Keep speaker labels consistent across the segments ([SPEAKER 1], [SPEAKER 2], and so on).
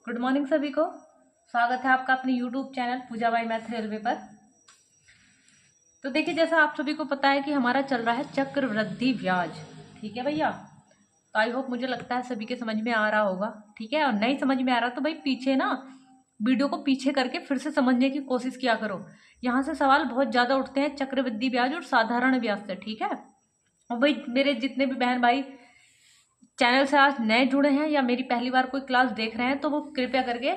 [SPEAKER 1] Good morning सभी को। स्वागत है आपका अपने YouTube channel Pooja by math railway पर। तो देखिए, जैसा आप सभी को पता है कि हमारा चल रहा है चक्रवृद्धि ब्याज। ठीक है भैया, तो आई होप, मुझे लगता है सभी के समझ में आ रहा होगा। ठीक है, और नहीं समझ में आ रहा तो भाई पीछे ना वीडियो को पीछे करके फिर से समझने की कोशिश किया करो। यहाँ से सवाल बहुत ज़्यादा उठते हैं चक्रवृद्धि ब्याज और साधारण ब्याज से। ठीक है, और भाई मेरे जितने भी बहन भाई चैनल से आज नए जुड़े हैं या मेरी पहली बार कोई क्लास देख रहे हैं तो वो कृपया करके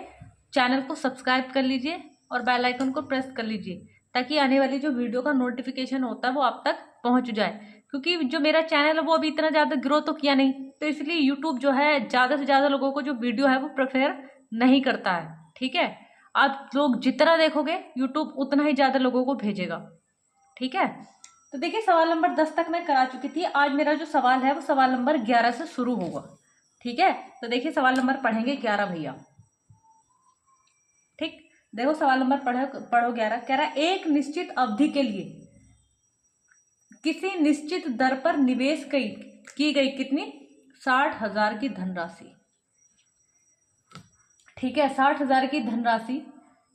[SPEAKER 1] चैनल को सब्सक्राइब कर लीजिए और बेल आइकन को प्रेस कर लीजिए, ताकि आने वाली जो वीडियो का नोटिफिकेशन होता है वो आप तक पहुंच जाए। क्योंकि जो मेरा चैनल है वो अभी इतना ज़्यादा ग्रो तो किया नहीं, तो इसलिए यूट्यूब जो है ज़्यादा से ज़्यादा लोगों को जो वीडियो है वो प्रेफर नहीं करता है। ठीक है, आप लोग जितना देखोगे यूट्यूब उतना ही ज़्यादा लोगों को भेजेगा। ठीक है, तो देखिए सवाल नंबर 10 तक मैं करा चुकी थी। आज मेरा जो सवाल है वो सवाल नंबर 11 से शुरू होगा। ठीक है, तो देखिए सवाल नंबर पढ़ेंगे 11 भैया। ठीक, देखो सवाल नंबर पढ़ो 11। कह रहा है एक निश्चित अवधि के लिए किसी निश्चित दर पर निवेश की गई कितनी 60,000 की धनराशि। ठीक है, 60,000 की धनराशि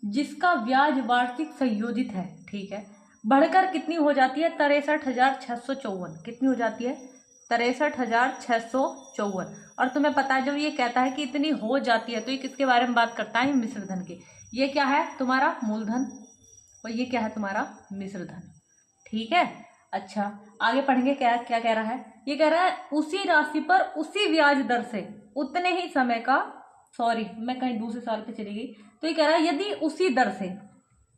[SPEAKER 1] जिसका ब्याज वार्षिक संयोजित है, ठीक है, बढ़कर कितनी हो जाती है 63,654। कितनी हो जाती है 63,654। और तुम्हें पता है जब ये कहता है कि इतनी हो जाती है तो ये किसके बारे में बात करता है, मिश्र धन की। ये क्या है तुम्हारा मूलधन और ये क्या है तुम्हारा मिश्र धन। ठीक है, अच्छा आगे पढ़ेंगे क्या क्या कह रहा है। ये कह रहा है उसी राशि पर उसी ब्याज दर से उतने ही समय का, सॉरी मैं कहीं दूसरे साल पे चली गई। तो ये कह रहा है यदि उसी दर से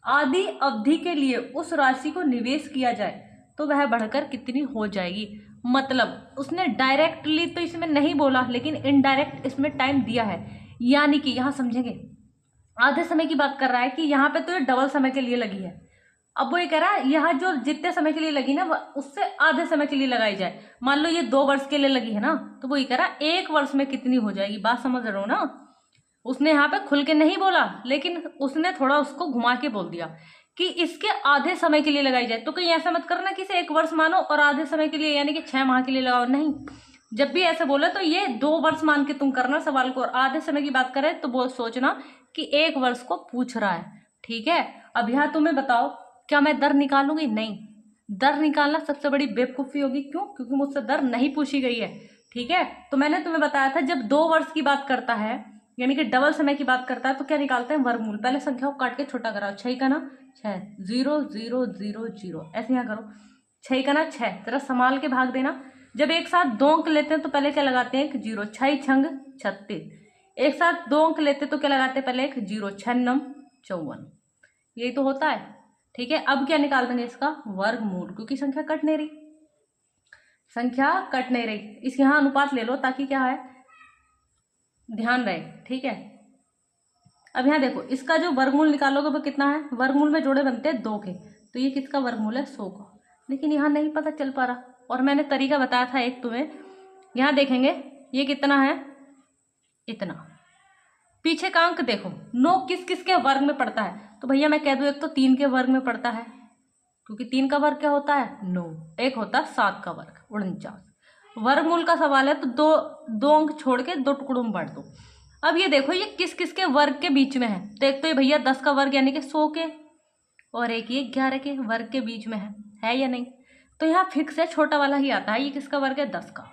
[SPEAKER 1] आधी अवधि के लिए उस राशि को निवेश किया जाए तो वह बढ़कर कितनी हो जाएगी। मतलब उसने डायरेक्टली तो इसमें नहीं बोला, लेकिन इनडायरेक्ट इसमें टाइम दिया है। यानी कि यहाँ समझेंगे आधे समय की बात कर रहा है कि यहाँ पे तो ये डबल समय के लिए लगी है। अब वो ये कह रहा है यहाँ जो जितने समय के लिए लगी ना उससे आधे समय के लिए लगाई जाए। मान लो ये 2 वर्ष के लिए लगी है ना, तो वो ये कह रहा है 1 वर्ष में कितनी हो जाएगी। बात समझ रहे हो ना। उसने यहाँ पे खुल के नहीं बोला, लेकिन उसने थोड़ा उसको घुमा के बोल दिया कि इसके आधे समय के लिए लगाई जाए। तो कहीं ऐसा मत करना कि इसे 1 वर्ष मानो और आधे समय के लिए यानी कि 6 माह के लिए लगाओ। नहीं, जब भी ऐसे बोले तो ये 2 वर्ष मान के तुम करना सवाल को, और आधे समय की बात करें तो वो सोचना कि 1 वर्ष को पूछ रहा है। ठीक है, अब यहाँ तुम्हें बताओ क्या मैं दर निकालूंगी? नहीं, दर निकालना सबसे बड़ी बेवकूफ़ी होगी। क्यों? क्योंकि मुझसे दर नहीं पूछी गई है। ठीक है, तो मैंने तुम्हें बताया था जब 2 वर्ष की बात करता है यानी कि डबल समय की बात करता है तो क्या निकालते हैं वर्गमूल। पहले संख्या को काट के छोटा कराओ। 6 का ना 6, 0 0 0 0 ऐसे यहाँ करो। 6 का ना 6, जरा संभाल के भाग देना। जब एक साथ 2 अंक लेते हैं तो पहले क्या लगाते हैं एक 0, 6 छंग 36। एक साथ 2 अंक लेते तो क्या लगाते हैं पहले एक 0, 6 नम 54। यही तो होता है। ठीक है, अब क्या निकाल देंगे इसका वर्गमूल, क्योंकि संख्या कट नहीं रही, संख्या कट नहीं रही। इस यहाँ अनुपात ले लो ताकि क्या है ध्यान रहे। ठीक है, अब यहाँ देखो इसका जो वर्गमूल निकालोगे वो कितना है। वर्गमूल में जोड़े बनते हैं 2 के, तो ये किसका वर्गमूल है 100 का। लेकिन यहाँ नहीं पता चल पा रहा, और मैंने तरीका बताया था एक तुम्हें। यहाँ देखेंगे ये कितना है, इतना। पीछे का अंक देखो 9 किस किस के वर्ग में पड़ता है, तो भैया मैं कह दूँ एक तो 3 के वर्ग में पड़ता है, क्योंकि 3 का वर्ग क्या होता है 9। एक होता है 7 का वर्ग 49। वर्गमूल का सवाल है तो दो अंक छोड़ के 2 टुकड़ों में बांट दो। अब ये देखो ये किस किस के वर्ग के बीच में है, तो एक तो ये भैया 10 का वर्ग यानी कि 100 के, और एक ये 11 के वर्ग के बीच में है या नहीं। तो यहाँ फिक्स है छोटा वाला ही आता है। ये किसका वर्ग है 10 का।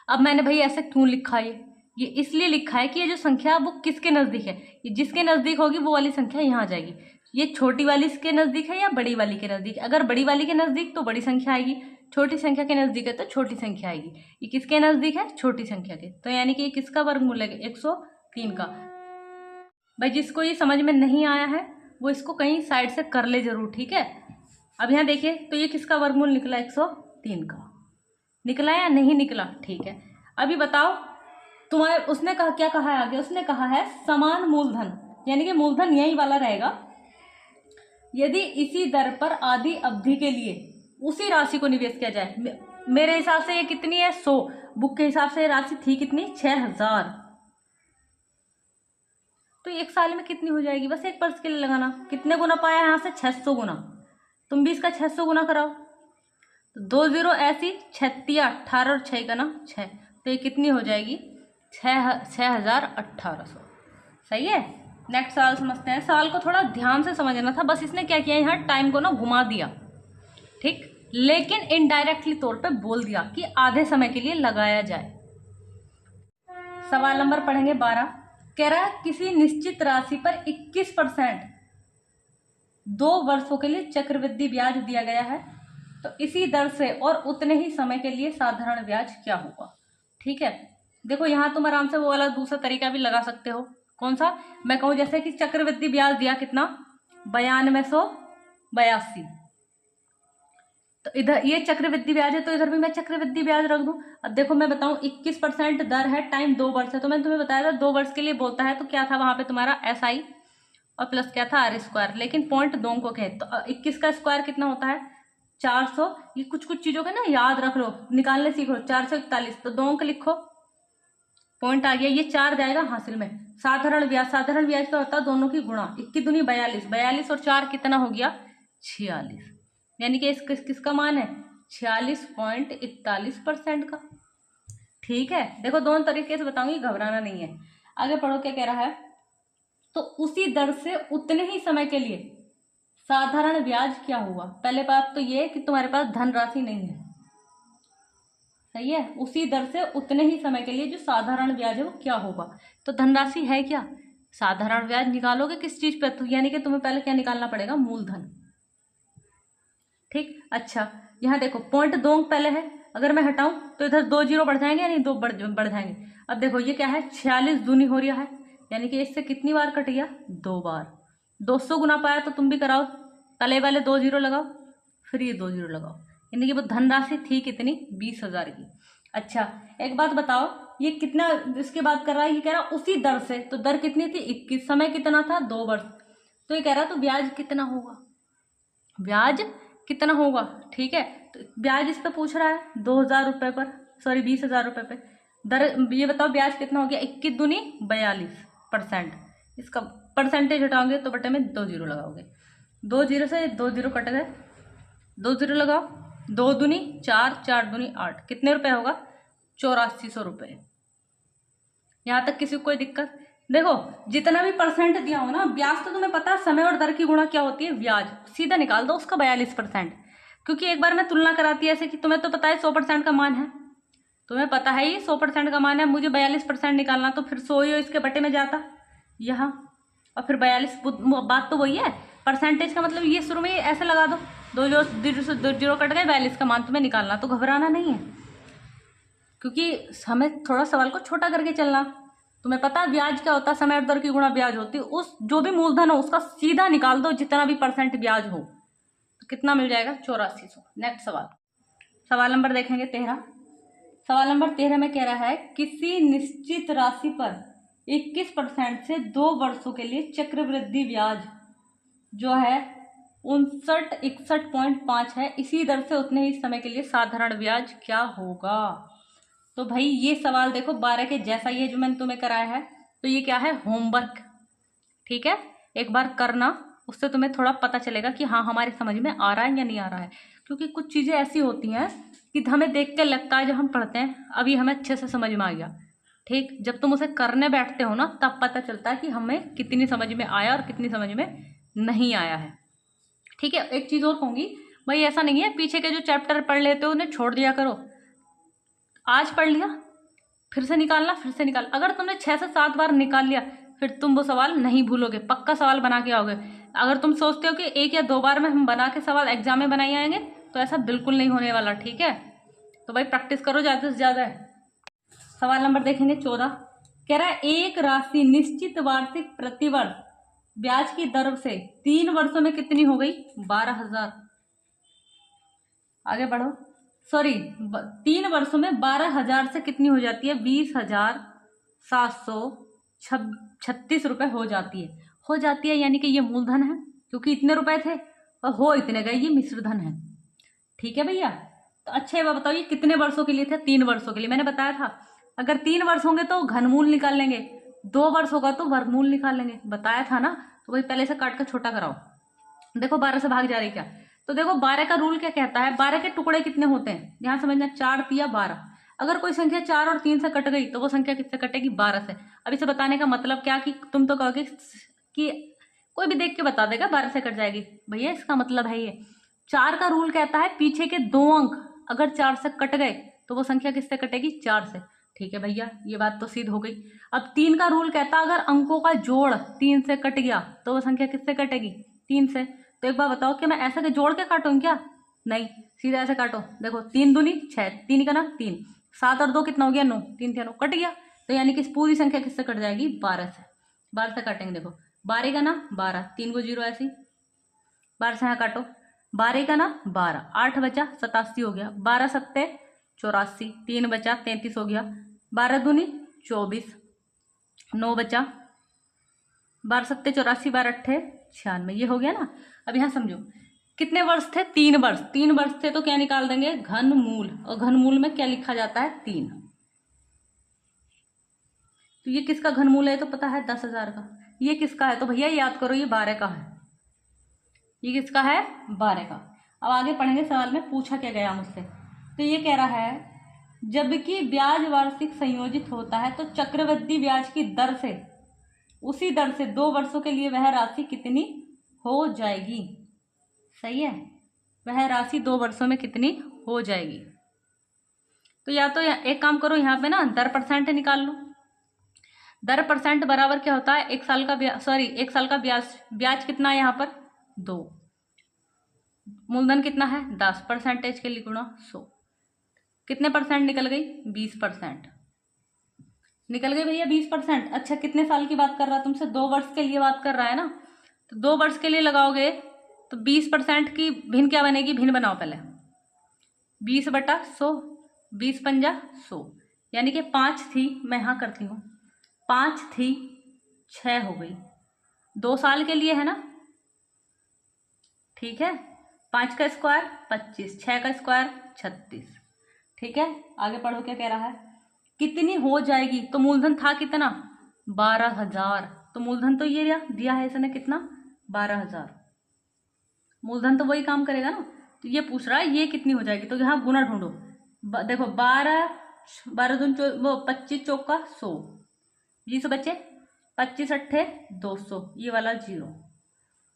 [SPEAKER 1] अब मैंने भाई ऐसे क्यों लिखा है, ये इसलिए लिखा है कि ये जो संख्या वो किसके नज़दीक है, ये जिसके नज़दीक होगी वो वाली संख्या यहाँ आ जाएगी। ये छोटी वाली इसके नज़दीक है या बड़ी वाली के नज़दीक। अगर बड़ी वाली के नज़दीक तो बड़ी संख्या आएगी, छोटी संख्या के नज़दीक है तो छोटी संख्या आएगी। ये किसके नज़दीक है छोटी संख्या के, तो यानी कि ये किसका वर्गमूल है 103 का। भाई जिसको ये समझ में नहीं आया है वो इसको कहीं साइड से कर ले जरूर। ठीक है, अब यहाँ देखिए तो ये किसका वर्गमूल निकला 103 का। निकला या नहीं निकला? ठीक है, अभी बताओ तुम्हारे उसने कहा क्या कहा है आगे, उसने कहा है समान मूलधन, यानी कि मूलधन यही वाला रहेगा यदि इसी दर पर आधी अवधि के लिए उसी राशि को निवेश किया जाए। मेरे हिसाब से ये कितनी है 100, बुक के हिसाब से राशि थी कितनी 6000। तो 1 साल में कितनी हो जाएगी, बस 1 वर्ष के लिए लगाना। कितने गुना पाया यहाँ से 600 गुना। तुम भी इसका 600 गुना कराओ, तो 2 0 ऐसी 36 18 और 6 का ना 6, तो ये कितनी हो जाएगी 6,1800। सही है। नेक्स्ट सवाल समझते हैं। सवाल को थोड़ा ध्यान से समझना था, बस इसने क्या किया यहाँ टाइम को ना घुमा दिया, ठीक, लेकिन इनडायरेक्टली तौर पे बोल दिया कि आधे समय के लिए लगाया जाए। सवाल नंबर पढ़ेंगे 12। कह रहा है किसी निश्चित राशि पर 21% 2 वर्षों के लिए चक्रवृद्धि ब्याज दिया गया है, तो इसी दर से और उतने ही समय के लिए साधारण ब्याज क्या होगा। ठीक है, देखो यहाँ तुम आराम से वो वाला दूसरा तरीका भी लगा सकते हो। कौन सा? मैं कहूँ जैसे कि चक्रवृद्धि ब्याज दिया कितना, 9282, तो इधर ये चक्रवृद्धि ब्याज है तो इधर भी मैं चक्रवृद्धि ब्याज रख दूं। अब देखो मैं बताऊं 21% दर है, टाइम 2 वर्ष है, तो मैंने तुम्हें बताया था 2 वर्ष के लिए बोलता है तो क्या था वहां पे तुम्हारा SI और प्लस क्या था R², लेकिन पॉइंट 2 को कहे तो 21 का स्क्वायर कितना होता है 400। ये कुछ कुछ चीजों के ना याद रख लो, निकालने सीख लो। 441 तो 2 अंक लिखो, पॉइंट आ गया, ये 4 जाएगा हासिल में। साधारण ब्याज, साधारण ब्याज का होता है दोनों की गुणा, 21 दूनी 42, 42 और 4 कितना हो गया 46, यानी कि किसका मान है 46.41% का। ठीक है, देखो दोनों तरीके से बताऊंगी, घबराना नहीं है। आगे पढ़ो क्या कह रहा है, तो उसी दर से उतने ही समय के लिए साधारण ब्याज क्या हुआ। पहले बात तो ये कि तुम्हारे पास धनराशि नहीं है, सही है, उसी दर से उतने ही समय के लिए जो साधारण ब्याज है वो क्या होगा। तो धनराशि है क्या, साधारण ब्याज निकालोगे किस चीज पे, तो यानी कि तुम्हें पहले क्या निकालना पड़ेगा, मूलधन। ठीक, अच्छा यहाँ देखो पॉइंट 2 अंक पहले है, अगर मैं हटाऊं तो इधर 2 जीरो बढ़ जाएंगे, यानी 2 बढ़ जाएंगे। अब देखो ये क्या है 46 दूनी हो रहा है, यानी कि इससे कितनी बार कट गया 2 बार। 200 गुना पाया तो तुम भी कराओ, तले वाले 2 जीरो लगाओ, फिर ये 2 जीरो लगाओ, यानी कि वो धनराशि थी कितनी 20,000 की। अच्छा एक बात बताओ, ये कितना इसके बाद कर रहा है, ये कह रहा उसी दर से, तो दर कितनी थी 21, समय कितना था 2 वर्ष, तो ये कह रहा तो ब्याज कितना होगा, ब्याज कितना होगा। ठीक है, तो ब्याज इस पे पूछ रहा है 2,000 पर, सॉरी 20,000 रुपये पे। दर ये बताओ ब्याज कितना हो गया, 21 दूनी 42%, इसका परसेंटेज हटाओगे तो बटे में 2 जीरो लगाओगे, 2 जीरो से 2 जीरो कट गए, 2 जीरो लगाओ, 2 दूनी 4, 4 दूनी 8, कितने रुपए होगा 8400 रुपये। यहाँ तक किसी को कोई दिक्कत? देखो जितना भी परसेंट दिया हो ना, ब्याज तो तुम्हें पता है समय और दर की गुणा क्या होती है, ब्याज, सीधा निकाल दो उसका 42%, क्योंकि एक बार मैं तुलना कराती है ऐसे कि तुम्हें तो पता है 100% का मान है, तुम्हें पता है ये 100% का मान है, मुझे 42% निकालना, तो फिर 100 इसके बटे में जाता यहाँ, और फिर 42, बात तो वही है, परसेंटेज का मतलब ये शुरू में ऐसे लगा दो, 2 जीरो कट गए, 42 का मान तुम्हें निकालना, तो घबराना नहीं है, क्योंकि हमें थोड़ा सवाल को छोटा करके चलना। तुम्हें पता है ब्याज क्या होता है, समय और दर की गुणा ब्याज होती है, उस जो भी मूलधन हो उसका सीधा निकाल दो, जितना भी परसेंट ब्याज हो, तो कितना मिल जाएगा 8400। नेक्स्ट सवाल, सवाल नंबर देखेंगे 13। सवाल नंबर 13 में कह रहा है किसी निश्चित राशि पर 21% से 2 वर्षों के लिए चक्रवृद्धि ब्याज जो है 61 है, इसी दर से उतने ही समय के लिए साधारण ब्याज क्या होगा। तो भाई ये सवाल देखो 12 के जैसा ही है जो मैंने तुम्हें कराया है, तो ये क्या है होमवर्क, ठीक है, एक बार करना, उससे तुम्हें थोड़ा पता चलेगा कि हाँ हमारी समझ में आ रहा है या नहीं आ रहा है, क्योंकि कुछ चीज़ें ऐसी होती हैं कि हमें देख के लगता है जब हम पढ़ते हैं अभी हमें अच्छे से समझ में आ गया, ठीक, जब तुम उसे करने बैठते हो ना तब पता चलता है कि हमें कितनी समझ में आया और कितनी समझ में नहीं आया है। ठीक है, एक चीज़ और कहूँगी भाई, ऐसा नहीं है पीछे के जो चैप्टर पढ़ लेते हो उन्हें छोड़ दिया करो, आज पढ़ लिया फिर से निकालना, फिर से निकाल, अगर तुमने 6 से 7 बार निकाल लिया फिर तुम वो सवाल नहीं भूलोगे, पक्का सवाल बना के आओगे। अगर तुम सोचते हो कि 1 या 2 बार में हम बना के सवाल एग्जाम में बनाए आएंगे, तो ऐसा बिल्कुल नहीं होने वाला, ठीक है, तो भाई प्रैक्टिस करो ज़्यादा से ज़्यादा है। सवाल नंबर देखेंगे 14, कह रहा है एक राशि निश्चित वार्षिक प्रतिवर्ष ब्याज की दर से 3 वर्षों में कितनी हो गई 12,000। आगे बढ़ो, सॉरी 3 वर्षों में 12,000 से कितनी हो जाती है 20,736 रुपए हो जाती है, यानी कि ये मूलधन है क्योंकि इतने रुपए थे और हो इतने गए, ये मिश्रधन है। ठीक है भैया, तो अच्छा ये बताओ ये कितने वर्षों के लिए थे, 3 वर्षों के लिए। मैंने बताया था अगर 3 वर्ष होंगे तो घनमूल निकाल लेंगे, 2 वर्ष होगा तो वर्गमूल निकाल लेंगे, बताया था ना, तो वही पहले से काट कर छोटा कराओ। देखो 12 से भाग जा रही क्या, तो देखो 12 का रूल क्या कहता है, 12 के टुकड़े कितने होते हैं, यहाँ समझना 4 तिया 12, अगर कोई संख्या 4 और 3 से कट गई तो वो संख्या किससे कटेगी? 12 से। अब इसे बताने का मतलब क्या कि तुम तो कहोगे कि कोई भी देख के बता देगा 12 से कट जाएगी। भैया इसका मतलब है ये 4 का रूल कहता है पीछे के 2 अंक अगर 4 से कट गए तो वो संख्या किससे कटेगी? 4 से। ठीक है भैया, ये बात तो सिद्ध हो गई। अब 3 का रूल कहता है अगर अंकों का जोड़ 3 से कट गया तो वो संख्या किससे कटेगी? 3 से। तो एक बार बताओ कि मैं ऐसा के जोड़ के काटूं क्या? नहीं, सीधा ऐसे काटो। देखो 3 दूनी 6, 3 का ना 3, 7 और 2 कितना हो गया? 9, 3 थे 9, कट गया। तो यानी कि इस पूरी संख्या किससे कट जाएगी? 12 से। 12 से काटेंगे। देखो 12 का ना 12, 3 को 0 ऐसी 12 से यहाँ काटो। 12 का ना 12, 8 बचा 87 हो गया। 12 सत्ते 84, 3 बचा 33 हो गया। 12 दूनी 24, 9 बचा 12 सत्ते 84, 12 अट्ठे 96, ये हो गया ना। अब यहाँ समझो कितने वर्ष थे? 3 वर्ष। 3 वर्ष थे तो क्या निकाल देंगे? घनमूल। और घनमूल में क्या लिखा जाता है? 3। तो ये किसका घनमूल है? तो पता है 10,000 का। ये किसका है? तो भैया याद करो ये 12 का है। ये किसका है? 12 का। अब आगे पढ़ेंगे, सवाल में पूछा क्या गया मुझसे। तो ये कह रहा है जबकि ब्याज वार्षिक संयोजित होता है तो चक्रवृद्धि ब्याज की दर से, उसी दर से 2 वर्षों के लिए वह राशि कितनी हो जाएगी? सही है, वह राशि 2 वर्षों में कितनी हो जाएगी? तो या तो एक काम करो, यहाँ पे ना दर परसेंट निकाल लो। दर परसेंट बराबर क्या होता है? 1 साल का एक साल का ब्याज। ब्याज कितना है यहाँ पर? 2। मूलधन कितना है? 10, परसेंटेज के लिए गुणा 100। कितने परसेंट निकल गई? 20% निकल गई भैया, 20%। अच्छा कितने साल की बात कर रहा है तुमसे? 2 वर्ष के लिए बात कर रहा है ना। तो 2 वर्ष के लिए लगाओगे तो 20% की भिन्न क्या बनेगी? भिन्न बनाओ पहले। 20/100, 20 पंजा 100, यानी कि 5 थी, मैं यहाँ करती हूँ 5 थी 6 हो गई। 2 साल के लिए है ना, ठीक है। 5 का स्क्वायर 25, 6 का स्क्वायर 36। ठीक है, आगे पढ़ो क्या कह रहा है। कितनी हो जाएगी? तो मूलधन था कितना? 12,000। तो मूलधन तो ये दिया है इसने कितना? 12,000। मूलधन तो वही काम करेगा ना। तो ये पूछ रहा है ये कितनी हो जाएगी, तो यहाँ गुना ढूंढो। देखो 12 दून 25 चौका 100, 20 बचे 25 अट्ठे 200, ये वाला 0।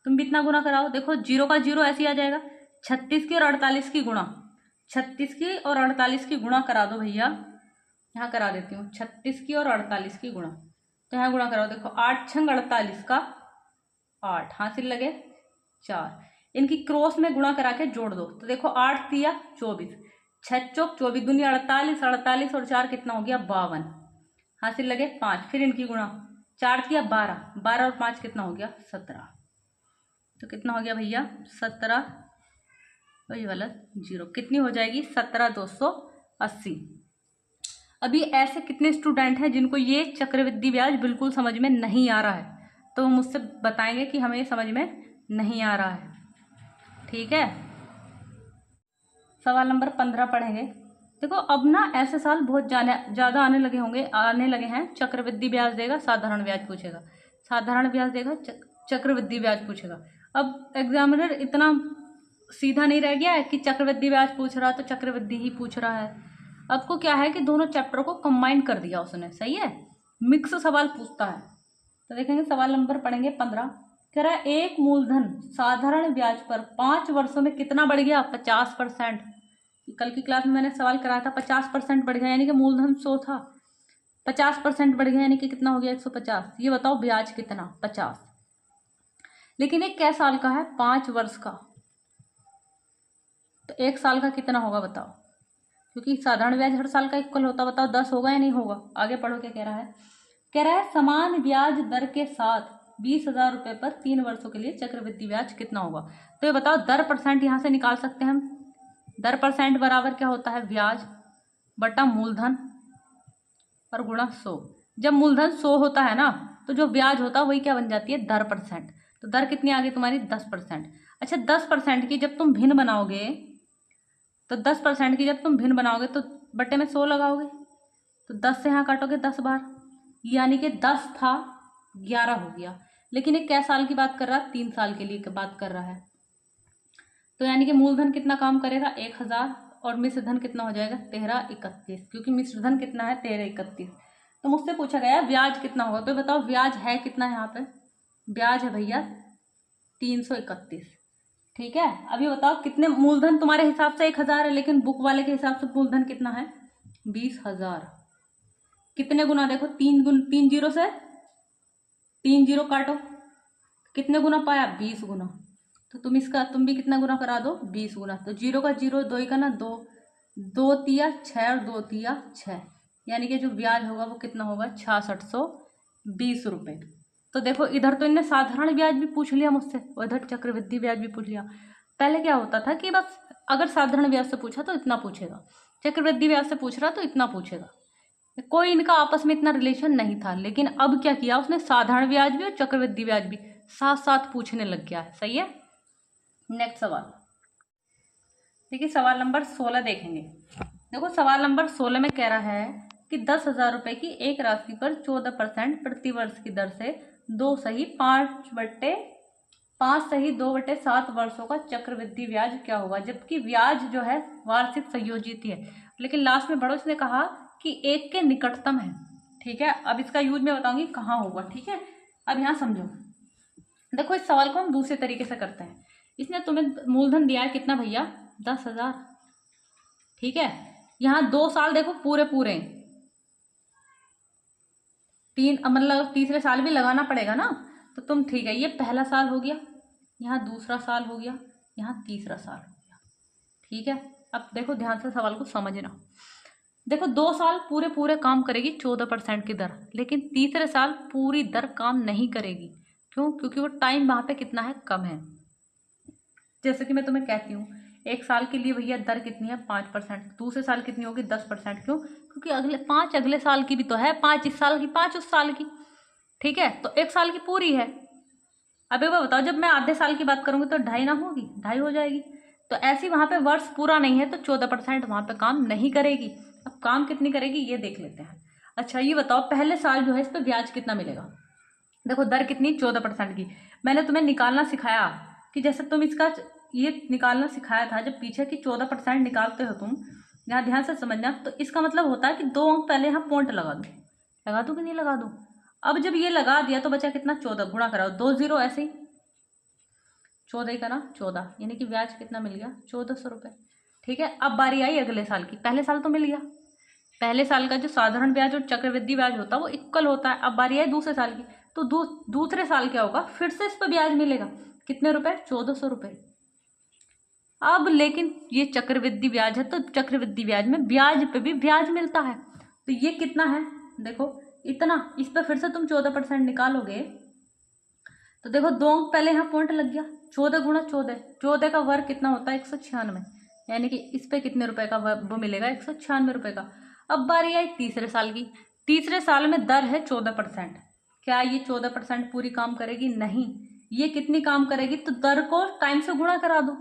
[SPEAKER 1] तुम भी इतना गुना कराओ। देखो 0 का 0 ऐसे ही आ जाएगा। 36 की और 48 की गुणा, 36 की और 48 की गुणा करा दो भैया। यहाँ करा देती हूँ 36 की और 48 की गुणा। तो यहाँ गुणा कराओ। देखो 8 छंग 48 का 8, हासिल लगे 4। इनकी क्रॉस में गुणा करा के जोड़ दो। तो देखो 8 दिया 24, 6 चौक 24 दूनी 48, 48 और 4 कितना हो गया? 52, हासिल लगे 5। फिर इनकी गुणा 4 दिया 12, 12 और 5 कितना हो गया? 17। तो कितना हो गया भैया? 17, वही वाला 0 कितनी हो जाएगी? 17,280। अभी ऐसे कितने स्टूडेंट हैं जिनको ये चक्रवृद्धि ब्याज बिल्कुल समझ में नहीं आ रहा है, तो मुझसे बताएंगे कि हमें समझ में नहीं आ रहा है। ठीक है, सवाल नंबर 15 पढ़ेंगे। देखो अब ना ऐसे साल बहुत ज़्यादा आने लगे हैं। चक्रवृद्धि ब्याज देगा, साधारण ब्याज पूछेगा, साधारण ब्याज देगा, चक्रवृद्धि ब्याज पूछेगा। अब एग्जामिनर इतना सीधा नहीं रह गया है कि चक्रवृद्धि ब्याज पूछ रहा तो चक्रवृद्धि ही पूछ रहा है। आपको क्या है कि दोनों चैप्टर को कंबाइन कर दिया उसने, सही है, मिक्स सवाल पूछता है। तो देखेंगे सवाल नंबर पढ़ेंगे 15। कह रहा है एक मूलधन साधारण ब्याज पर 5 वर्षों में कितना बढ़ गया? 50%। कल की क्लास में मैंने सवाल कराया था 50% बढ़ गया, यानी कि मूलधन 100 था, 50% बढ़ गया यानी कि कितना हो गया? 150। ये बताओ ब्याज कितना? 50। लेकिन एक कै साल का है? 5 वर्ष का। तो 1 साल का कितना होगा बताओ, क्योंकि साधारण ब्याज हर साल का इक्वल होता। बताओ 10 होगा या नहीं होगा? आगे पढ़ो क्या कह रहा है। कह रहा है समान ब्याज दर के साथ 20,000 रुपये पर 3 वर्षों के लिए चक्रवृद्धि ब्याज कितना होगा? तो ये बताओ दर परसेंट यहाँ से निकाल सकते हैं हम। दर परसेंट बराबर क्या होता है? ब्याज बटा मूलधन और गुणा 100। जब मूलधन 100 होता है ना तो जो ब्याज होता है वही क्या बन जाती है? दर परसेंट। तो दर कितनी आ गई तुम्हारी? 10%। अच्छा 10% की जब तुम भिन्न बनाओगे, तो 10% की जब तुम भिन्न बनाओगे तो बटे में 100 लगाओगे, तो 10 से यहाँ काटोगे 10 बार, यानी कि 10 था 11 हो गया। लेकिन ये कै साल की बात कर रहा है? 3 साल के लिए बात कर रहा है। तो यानी कि मूलधन कितना काम करेगा? 1,000 और मिश्र धन कितना हो जाएगा 1331, क्योंकि मिश्र धन कितना है 1331। तो मुझसे पूछा गया ब्याज कितना होगा, तो बताओ ब्याज है कितना है यहाँ पे, ब्याज है भैया 331। ठीक है, अभी बताओ कितने, मूलधन तुम्हारे हिसाब से 1000 है, लेकिन बुक वाले के हिसाब से मूलधन कितना है 20,000। कितने गुना, देखो 3 जीरो से 3 जीरो काटो, कितने गुना पाया 20 गुना। तो तुम भी कितना गुना करा दो 20 गुना। तो जीरो का जीरो, दो का ना दो, 2 तिया 6 और 2 तिया 6, यानी कि जो ब्याज होगा वो कितना होगा 6620 रुपये। तो देखो इधर तो इनने साधारण ब्याज भी पूछ लिया मुझसे और इधर चक्रवृद्धि ब्याज भी पूछ लिया। पहले क्या होता था कि बस अगर साधारण ब्याज से पूछा तो इतना पूछेगा, चक्रवृद्धि ब्याज से पूछ रहा तो इतना पूछेगा, कोई इनका आपस में इतना रिलेशन नहीं था। लेकिन अब क्या किया उसने, साधारण ब्याज भी और चक्रवृद्धि ब्याज भी साथ साथ पूछने लग गया है। सही है। नेक्स्ट सवाल देखिए, सवाल नंबर 16 देखेंगे। देखो सवाल नंबर 16 में कह रहा है कि 10,000 रुपए की एक राशि पर 14% प्रतिवर्ष की दर से 5 सही 2/7 वर्षों का चक्रवृद्धि ब्याज क्या होगा। जबकि ब्याज जो है वार्षिक संयोजित ही है, लेकिन लास्ट में बड़ों ने कहा कि एक के निकटतम है। ठीक है, अब इसका यूज मैं बताऊंगी कहाँ होगा। ठीक है, अब यहाँ समझो, देखो इस सवाल को हम दूसरे तरीके से करते हैं। इसने तुम्हें मूलधन दिया है कितना भैया 10,000। ठीक है, यहाँ 2 साल देखो पूरे पूरे, मतलब तीसरे साल भी लगाना पड़ेगा ना। तो तुम ठीक है, ये पहला साल हो गया, यहाँ दूसरा साल हो गया, यहाँ तीसरा साल हो गया। ठीक है, अब देखो ध्यान से सवाल को समझना। देखो 2 साल पूरे पूरे काम करेगी 14% की दर, लेकिन तीसरे साल पूरी दर काम नहीं करेगी। क्यों? क्योंकि वो टाइम वहाँ पे कितना है, कम है। जैसे कि मैं तुम्हें कहती हूँ 1 साल के लिए भैया दर कितनी है 5%, दूसरे साल कितनी होगी 10%। क्यों? क्योंकि अगले साल की भी तो है, 5 इस साल की 5 उस साल की। ठीक है, तो 1 साल की पूरी है। अब एक बार बताओ, जब मैं आधे साल की बात करूंगी तो 2.5 ना होगी, 2.5 हो जाएगी। तो ऐसी वहां पे वर्ष पूरा नहीं है तो 14% वहां पे काम नहीं करेगी। अब काम कितनी करेगी ये देख लेते हैं। अच्छा ये बताओ, पहले साल जो है इस पर ब्याज कितना मिलेगा। देखो दर कितनी 14% की। मैंने तुम्हें निकालना सिखाया कि जैसे तुम इसका ये निकालना सिखाया था, जब पीछे की 14% निकालते हो तुम, यहाँ ध्यान से समझना। तो इसका मतलब होता है कि 2 अंक पहले यहाँ पॉइंट लगा दो कि नहीं लगा दो। अब जब ये लगा दिया तो बचा कितना 14, गुणा कराओ 2 जीरो, ऐसे ही 14 का ना 14, यानी कि ब्याज कितना मिल गया 1400 रुपये। ठीक है, अब बारी आई अगले साल की। पहले साल तो मिल गया, पहले साल का जो साधारण ब्याज और चक्रवृद्धि ब्याज होता है वो इक्वल होता है। अब बारी आई दूसरे साल की, तो दूसरे साल क्या होगा, फिर से इस पर ब्याज मिलेगा कितने रुपए 1400 रुपये। अब लेकिन ये चक्रवृद्धि ब्याज है तो चक्रवृद्धि ब्याज में ब्याज पे भी ब्याज मिलता है। तो ये कितना है, देखो इतना, इस पर फिर से तुम 14% निकालोगे तो देखो 2 अंक पहले यहाँ पॉइंट लग गया, 14 गुणा 14, 14 का वर्ग कितना होता है 196, यानी कि इस पे कितने रुपए का वो मिलेगा 196 रुपए का। अब बारी आई तीसरे साल की। तीसरे साल में दर है 14%। क्या ये 14% पूरी काम करेगी? नहीं। ये कितनी काम करेगी, तो दर को टाइम से गुणा करा दो,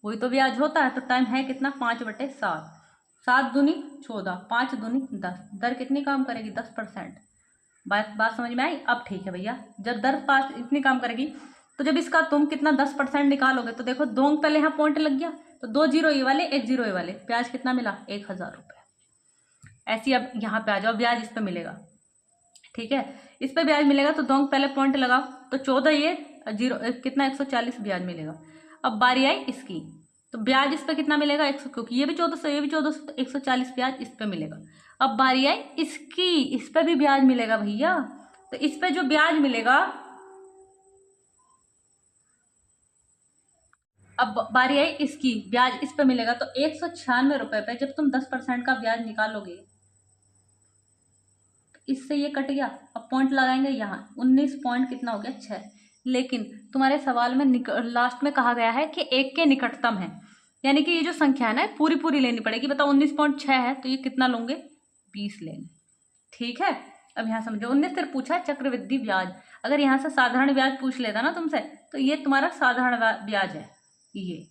[SPEAKER 1] वही तो ब्याज होता है। तो टाइम है कितना 5/7, 7 दूनी 14, 5 दूनी 10, दर कितनी काम करेगी 10%। बात समझ में आई। अब ठीक है भैया, जब दर 5 इतनी काम करेगी तो जब इसका तुम कितना 10% निकालोगे तो देखो 2 अंक पहले यहाँ पॉइंट लग गया, तो 2 जीरो ये वाले 1 जीरो ये वाले, ब्याज कितना मिला 1000 रुपये। ऐसी अब यहाँ पे आ जाओ, ब्याज इस पे मिलेगा। ठीक है, इस पे ब्याज मिलेगा तो 2 अंक पहले पॉइंट लगाओ, तो 14 ये जीरो कितना 140 ब्याज मिलेगा। अब बारी आई इसकी, तो ब्याज इस पे कितना मिलेगा 100, क्योंकि ये भी 1400 ये भी 1400, तो 140 ब्याज इस पे मिलेगा। अब बारी आई इसकी, इस पे भी ब्याज मिलेगा भैया। तो इस पे जो ब्याज मिलेगा, अब बारी आई इसकी, ब्याज इस पे मिलेगा। तो 196 रुपए पे जब तुम 10% का ब्याज निकालोगे, इससे ये कट गया। अब पॉइंट लगाएंगे यहाँ, 19 पॉइंट कितना हो गया 6। लेकिन तुम्हारे सवाल में लास्ट में कहा गया है कि एक के निकटतम है, यानी कि ये जो संख्या है ना पूरी पूरी लेनी पड़ेगी। बताओ 19.6 है तो ये कितना लोगे 20 लेंगे। ठीक है, अब यहाँ समझो 19 फिर पूछा चक्रवृद्धि ब्याज। अगर यहाँ से साधारण ब्याज पूछ लेता ना तुमसे, तो ये तुम्हारा साधारण ब्याज है ये।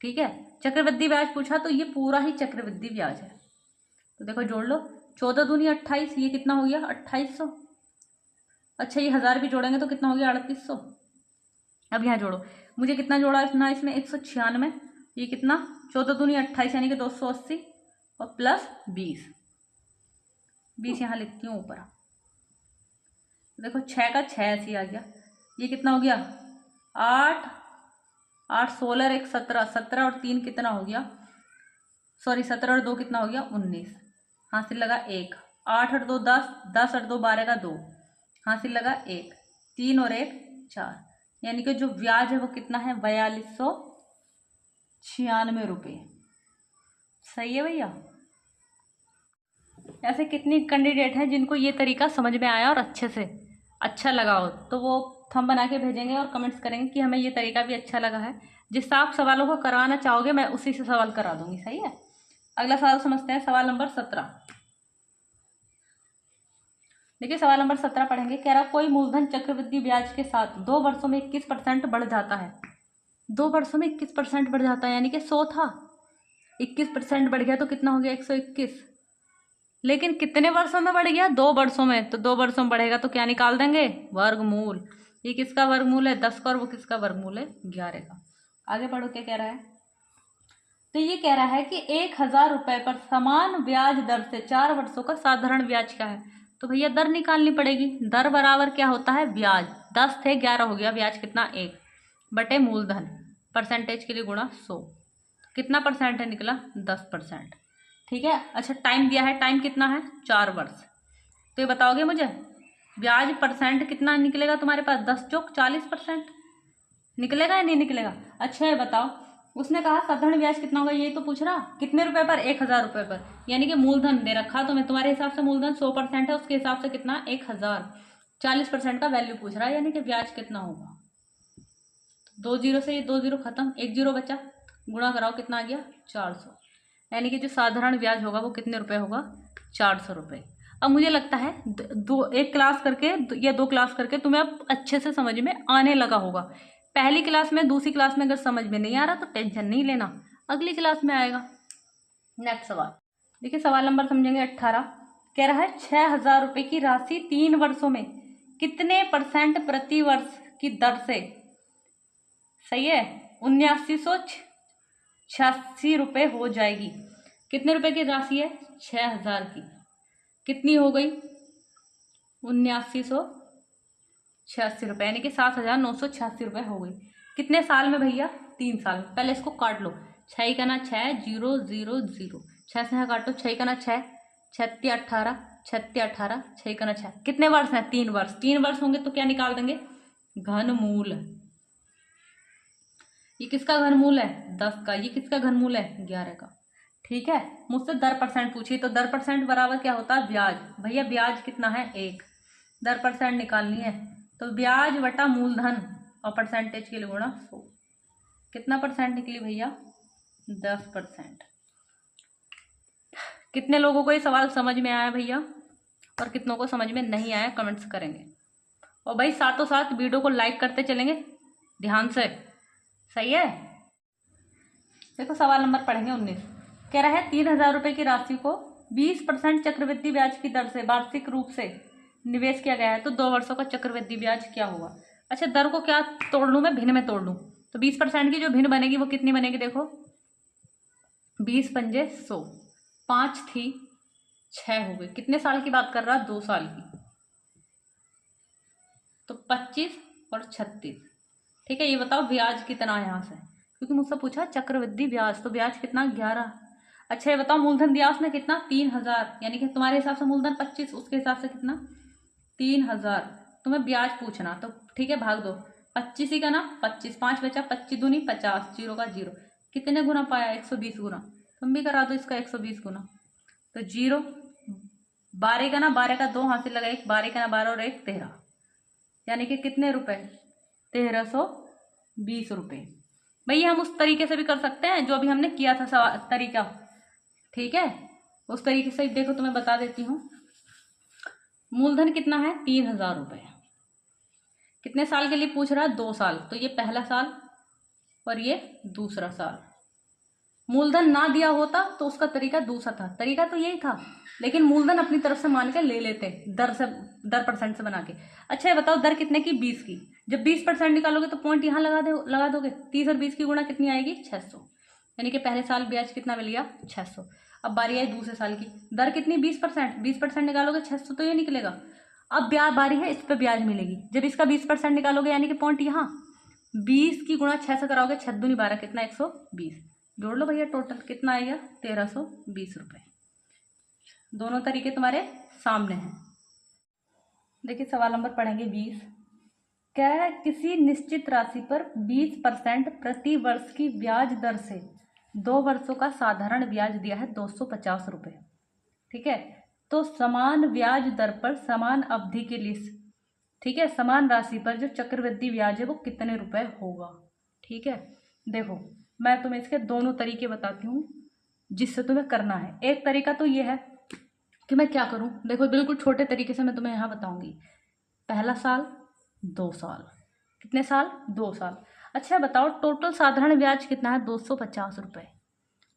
[SPEAKER 1] ठीक है, चक्रवृद्धि ब्याज पूछा तो ये पूरा ही चक्रवृद्धि ब्याज है। तो देखो जोड़ लो, 14 दूनी 28, ये कितना हो गया 2800। अच्छा ये 1000 भी जोड़ेंगे तो कितना हो गया 3800। अब यहाँ जोड़ो, मुझे कितना जोड़ा इसमें 196 ये कितना 14 दूनी 28 यानी कि 280 और प्लस 20 यहाँ लिखती हूँ ऊपर। देखो 6 का 6 ऐसे आ गया। ये कितना हो गया 8 8 16 1 17 17 और 3 कितना हो गया, सॉरी 17 और 2 कितना हो गया 19। हासिल लगा 1। 8 और 2 10, 10 और 2 12 का 2, हासिल लगा 1। 3 और 1 4, यानी कि जो ब्याज है वो कितना है 4296 रुपये। सही है भैया। ऐसे कितनी कैंडिडेट हैं जिनको ये तरीका समझ में आया और अच्छे से अच्छा लगा हो, तो वो थंब बना के भेजेंगे और कमेंट्स करेंगे कि हमें ये तरीका भी अच्छा लगा है। जिससे आप सवालों को करवाना चाहोगे मैं उसी से सवाल करा दूंगी। सही है। अगला सवाल समझते हैं, सवाल नंबर 17। देखिए सवाल नंबर 17 पढ़ेंगे। कह रहा कोई मूलधन चक्रवृद्धि ब्याज के साथ 2 वर्षों में 21% बढ़ जाता है। 2 वर्षों में 21% बढ़ जाता है, यानी कि 100 था 21% बढ़ गया तो कितना हो गया 121। लेकिन कितने वर्षों में बढ़ गया 2 वर्षों में, तो 2 वर्षों में बढ़ेगा तो क्या निकाल देंगे वर्गमूल। ये किसका वर्गमूल है 10 का और वो किसका वर्गमूल है 11 का। आगे पढ़ो क्या कह रहा है। तो ये कह रहा है कि 1000 रुपये पर समान ब्याज दर से 4 वर्षों का साधारण ब्याज क्या है। तो भैया दर निकालनी पड़ेगी। दर बराबर क्या होता है ब्याज, 10 थे 11 हो गया, ब्याज कितना 1 बटे मूलधन, परसेंटेज के लिए गुणा 100। कितना परसेंट है निकला 10%। ठीक है। अच्छा टाइम दिया है, टाइम कितना है 4 वर्ष। तो ये बताओगे मुझे ब्याज परसेंट कितना निकलेगा तुम्हारे पास 10 चौक 40% निकलेगा या नहीं निकलेगा। अच्छा ये बताओ उसने कहा साधारण ब्याज कितना होगा, यही तो पूछ रहा। कितने रुपए पर 1000 रुपये पर, यानी कि मूलधन दे रखा तो मैं तुम्हारे हिसाब से मूलधन 100% है, उसके हिसाब से कितना 1000, 40% का वैल्यू पूछ रहा है, यानी कि ब्याज कितना होगा। 2 जीरो से ये 2 जीरो खत्म, 1 जीरो बचा, गुणा कराओ कितना आ गया 400, यानी कि जो साधारण ब्याज होगा वो कितने रुपए होगा 400 रुपये। अब मुझे लगता है एक क्लास करके या 2 क्लास करके तुम्हें अब अच्छे से समझ में आने लगा होगा। पहली क्लास में दूसरी क्लास में अगर समझ में नहीं आ रहा तो टेंशन नहीं लेना, अगली क्लास में आएगा। नेक्स्ट सवाल देखिए, सवाल नंबर समझेंगे 18। कह रहा है 6000 रुपये की राशि 3 वर्षों में कितने % प्रति वर्ष की दर से, सही है 7986 रुपये हो जाएगी। कितने रुपए की राशि है 6000 की, कितनी हो गई 7986 रुपये, यानी कि 7986 रुपये हो गई। कितने साल में भैया 3 साल में। पहले इसको काट लो, 6 का ना 6 0 0 0, 6 से काटो, 6 का ना 6 6 18 6 18, 6 का ना 6, कितने वर्ष हैं 3 वर्ष। 3 वर्ष होंगे तो क्या निकाल देंगे घनमूल। ये किसका घनमूल है 10 का, ये किसका घनमूल है 11 का। ठीक है। मुझसे दर परसेंट पूछिए तो दर परसेंट बराबर क्या होता है ब्याज। भैया ब्याज कितना है 1, दर परसेंट निकालनी है तो ब्याज बटा मूलधन और परसेंटेज के लिए गुणा 100। कितना परसेंट निकली भैया 10%। कितने लोगों को ये सवाल समझ में आया भैया और कितनों को समझ में नहीं आया कमेंट्स करेंगे। और भाई साथों साथ वीडियो को लाइक करते चलेंगे ध्यान से। सही है। देखो सवाल नंबर पढ़ेंगे 19। कह रहा है 3000 रुपये की राशि को 20% चक्रवृद्धि ब्याज की दर से वार्षिक रूप से निवेश किया गया है, तो 2 वर्षों का चक्रवृद्धि ब्याज क्या होगा। अच्छा दर को क्या तोड़ लूँ मैं, भिन्न में तोड़ लूँ तो 20% की जो भिन्न बनेगी वो कितनी बनेगी, देखो 20 पंजे 100, 5 थी 6 हो गई। कितने साल की बात कर रहा 2 साल की, तो 25 और 36। ठीक है। ये बताओ ब्याज कितना है यहाँ से, क्योंकि मुझसे पूछा चक्रवृद्धि ब्याज, तो ब्याज कितना 11। अच्छा ये बताओ मूलधन दिया उसने कितना 3000, यानी कि तुम्हारे हिसाब से मूलधन 25, उसके हिसाब से कितना 3000। तुम्हें ब्याज पूछना तो ठीक है भाग दो, 25 ही का ना 25, 5 बचा, 25 दूनी 50, 0 का 0, कितने गुना पाया 120 गुना। तुम भी करा दो इसका 120 गुना, तो 0, 12 का ना 12 का 2, हासिल लगा 1, 12 का ना 12 और 1 13, यानी कि कितने रुपए 1320 रुपये। भैया हम उस तरीके से भी कर सकते हैं जो अभी हमने किया था तरीका। ठीक है। उस तरीके से देखो तुम्हें बता देती हूँ। मूलधन कितना है 3000 रुपये, कितने साल के लिए पूछ रहा है 2 साल, तो ये पहला साल और ये दूसरा साल। मूलधन ना दिया होता तो उसका तरीका दूसरा था, तरीका तो यही था, लेकिन मूलधन अपनी तरफ से मान के ले लेते दर परसेंट से बना के। अच्छा ये बताओ दर कितने की 20 की, जब 20% निकालोगे तो पॉइंट यहाँ लगा दोगे, 30 और 20 की गुणा कितनी आएगी 600, यानी कि पहले साल ब्याज कितना मिल गया 600। अब बारी आई दूसरे साल की, दर कितनी 20%, 20% निकालोगे 600 तो ये निकलेगा। अब ब्याज बारी है, इस पर ब्याज मिलेगी। जब इसका 20% निकालोगे यानी कि पॉइंट यहाँ 20 की गुणा 6 से कराओगे, 6 दूनी 12 कितना 120। जोड़ लो भैया, टोटल कितना आएगा 1320 रुपये। दोनों तरीके तुम्हारे सामने हैं। देखिए सवाल नंबर पढ़ेंगे 20। क्या है, किसी निश्चित राशि पर 20% प्रति वर्ष की ब्याज दर से 2 वर्षों का साधारण ब्याज दिया है 250 रुपये। ठीक है, तो समान ब्याज दर पर समान अवधि के लिए, ठीक है, समान राशि पर जो चक्रवृद्धि ब्याज है वो कितने रुपए होगा। ठीक है, देखो मैं तुम्हें इसके दोनों तरीके बताती हूँ जिससे तुम्हें करना है। एक तरीका तो ये है कि मैं क्या करूँ, देखो बिल्कुल छोटे तरीके से मैं तुम्हें यहाँ बताऊंगी। पहला साल 2 साल, कितने साल 2 साल। अच्छा बताओ टोटल साधारण ब्याज कितना है 250 रुपये।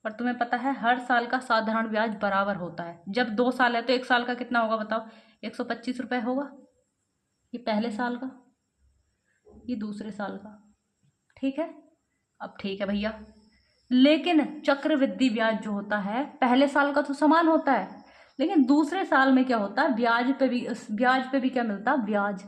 [SPEAKER 1] और तुम्हें पता है हर साल का साधारण ब्याज बराबर होता है। जब 2 साल है तो 1 साल का कितना होगा बताओ, 125 रुपये होगा। ये पहले साल का, ये दूसरे साल का। ठीक है, अब ठीक है भैया, लेकिन चक्रवृद्धि ब्याज जो होता है पहले साल का तो समान होता है, लेकिन दूसरे साल में क्या होता है, ब्याज पे भी क्या मिलता है, ब्याज।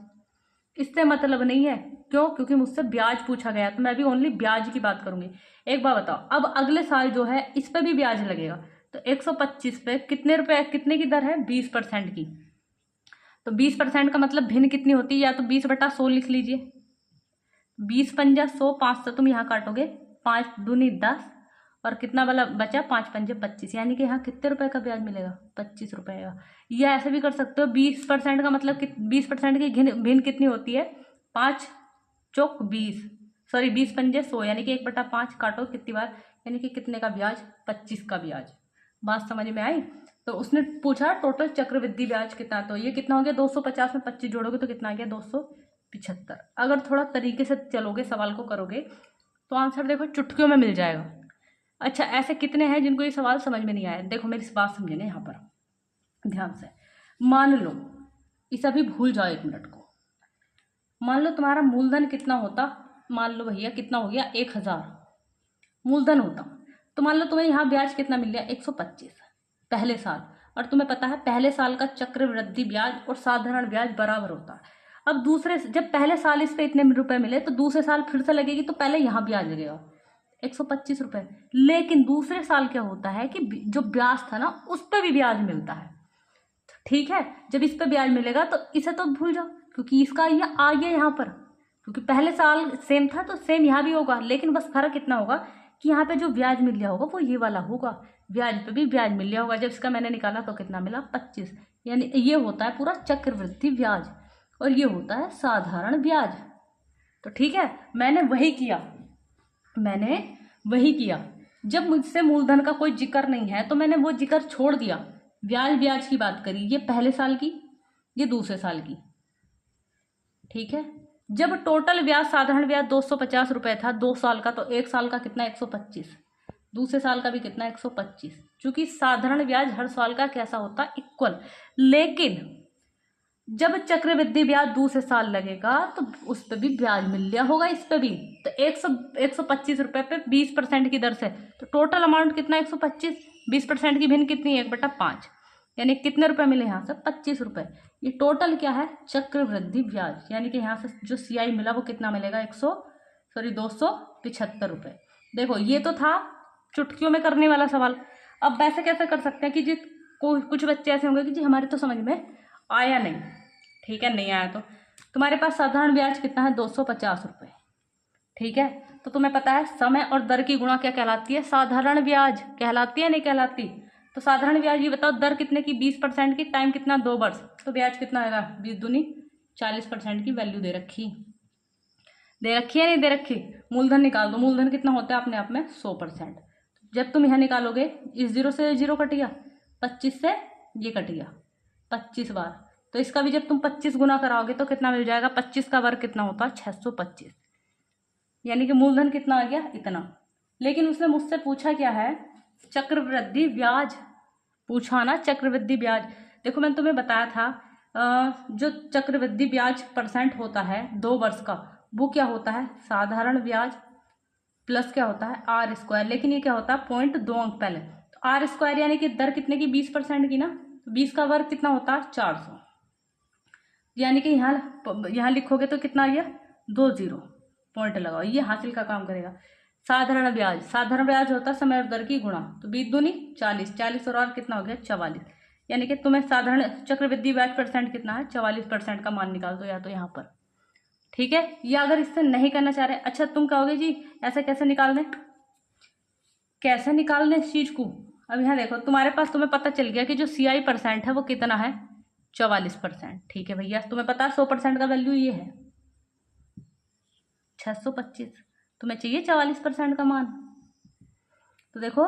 [SPEAKER 1] इससे मतलब नहीं है, क्यों, क्योंकि मुझसे ब्याज पूछा गया तो मैं भी ओनली ब्याज की बात करूंगी। एक बार बताओ, अब अगले साल जो है इस पे भी ब्याज लगेगा, तो 125 पे कितने रुपए, कितने की दर है 20% की। तो 20% का मतलब भिन्न कितनी होती है, या तो 20/100 लिख लीजिए। 20 पंजा 100, 5 से तुम यहाँ काटोगे, 5 दूनी 10 और कितना वाला बचा 5 पंजे 25, यानी कि यहाँ कितने रुपए का ब्याज मिलेगा 25 रुपए का। या ऐसे भी कर सकते हो 20% का मतलब 20% की भिन्न कितनी होती है, 5 चौक 20, सॉरी 20 पंजे 100, यानी कि 1/5 काटो कितनी बार, यानी कि कितने का ब्याज 25 का ब्याज। बात समझ में आई। तो उसने पूछा टोटल चक्रवृद्धि ब्याज कितना, तो ये कितना हो गया 250 में 25 जोड़ोगे तो कितना आ गया 275। अगर थोड़ा तरीके से चलोगे सवाल को करोगे तो आंसर देखो चुटकियों में मिल जाएगा। अच्छा ऐसे कितने हैं जिनको ये सवाल समझ में नहीं आया, देखो मेरी बात समझेंगे यहाँ पर ध्यान से। मान लो इसे अभी भूल जाओ 1 मिनट को। मान लो तुम्हारा मूलधन कितना होता, मान लो भैया कितना हो गया 1000 मूलधन होता, तो मान लो तुम्हें यहाँ ब्याज कितना मिल गया 125 पहले साल। और तुम्हें पता है पहले साल का चक्रवृद्धि ब्याज और साधारण ब्याज बराबर होता है। अब दूसरे, जब पहले साल इस पे इतने रुपए मिले तो दूसरे साल फिर से लगेगी, तो पहले यहाँ ब्याज लगेगा 125 रुपये। लेकिन दूसरे साल क्या होता है कि जो ब्याज था ना उस पर भी ब्याज मिलता है। ठीक है, जब इस पे ब्याज मिलेगा तो इसे तो भूल जाओ, क्योंकि इसका ये आ गया यहाँ पर, क्योंकि पहले साल सेम था तो सेम यहाँ भी होगा, लेकिन बस फर्क कितना होगा कि यहाँ पे जो ब्याज मिल गया होगा वो ये वाला होगा, ब्याज पे भी ब्याज मिल गया होगा। जब इसका मैंने निकाला तो कितना मिला 25, यानी ये होता है पूरा चक्रवृद्धि ब्याज और ये होता है साधारण ब्याज। तो ठीक है, मैंने वही किया। जब मुझसे मूलधन का कोई जिक्र नहीं है तो मैंने वो जिक्र छोड़ दिया, ब्याज की बात करी, ये पहले साल की ये दूसरे साल की। ठीक है, जब टोटल ब्याज साधारण ब्याज 250 रुपये था 2 साल का, तो 1 साल का कितना 125, दूसरे साल का भी कितना 125, क्योंकि साधारण ब्याज हर साल का कैसा होता है इक्वल। लेकिन जब चक्रवृद्धि ब्याज दूसरे साल लगेगा तो उस पर भी ब्याज मिल लिया होगा, इस पे भी, तो 125 रुपये पे 20% की दर से, तो टोटल अमाउंट कितना 125, 20% की भिन्न कितनी 1/5, यानी कितने रुपए मिले यहाँ से 25 रुपये। ये टोटल क्या है चक्रवृद्धि ब्याज, यानी कि यहाँ से जो CI मिला वो कितना मिलेगा 275 रुपये। देखो ये तो था चुटकियों में करने वाला सवाल। अब वैसे कैसे कर सकते हैं कि जी कुछ बच्चे ऐसे होंगे कि जी हमारे तो समझ में आया नहीं। ठीक है, नहीं आया तो तुम्हारे पास साधारण ब्याज कितना है 250 रुपये। ठीक है, तो तुम्हें पता है समय और दर की गुणा क्या कहलाती है, साधारण ब्याज कहलाती है, नहीं कहलाती। तो साधारण ब्याज ये बताओ दर कितने की 20% की, टाइम कितना 2 वर्ष, तो ब्याज कितना आएगा 20 दूनी 40% की वैल्यू दे रखी है नहीं दे रखी। मूलधन निकाल दो, मूलधन कितना होता है अपने आप में 100%। जब तुम यहाँ निकालोगे इस 0 से 0 कट गया, 25 से ये कट गया 25 बार, तो इसका भी जब तुम 25 गुना कराओगे तो कितना मिल जाएगा, 25 का वर्ग कितना होता है 625, यानी कि मूलधन कितना आ गया इतना। लेकिन उसने मुझसे पूछा क्या है चक्रवृद्धि ब्याज पूछा ना, चक्रवृद्धि ब्याज। देखो मैंने तुम्हें बताया था जो चक्रवृद्धि ब्याज % होता है 2 वर्ष का वो क्या होता है साधारण ब्याज प्लस क्या होता है आर स्क्वायर, लेकिन ये क्या होता है 0.2 अंक पहले। तो आर स्क्वायर यानी कि दर कितने की 20% की ना, तो 20 का वर्ग कितना होता है 400, यानी कि यहाँ लिखोगे तो कितना आ गया 20 पॉइंट लगाओ, ये हासिल का काम करेगा। साधारण ब्याज, साधारण ब्याज होता है समय और दर की गुणा, तो 20 दूनी 40, 40 और कितना हो गया 44, यानी कि तुम्हें साधारण चक्रवृद्धि ब्याज परसेंट कितना है 44% का मान निकाल दो या तो यहाँ पर, ठीक है। या अगर इससे नहीं करना चाह रहे, अच्छा तुम कहोगे जी ऐसा कैसे निकाल दें, कैसे निकाल दें इस चीज को। अब यहाँ देखो तुम्हारे पास, तुम्हें पता चल गया कि जो CI% है वो कितना है 44%, ठीक है भैया। तुम्हें पता है 100% का वैल्यू ये है 625, तुम्हें चाहिए 44% का मान। तो देखो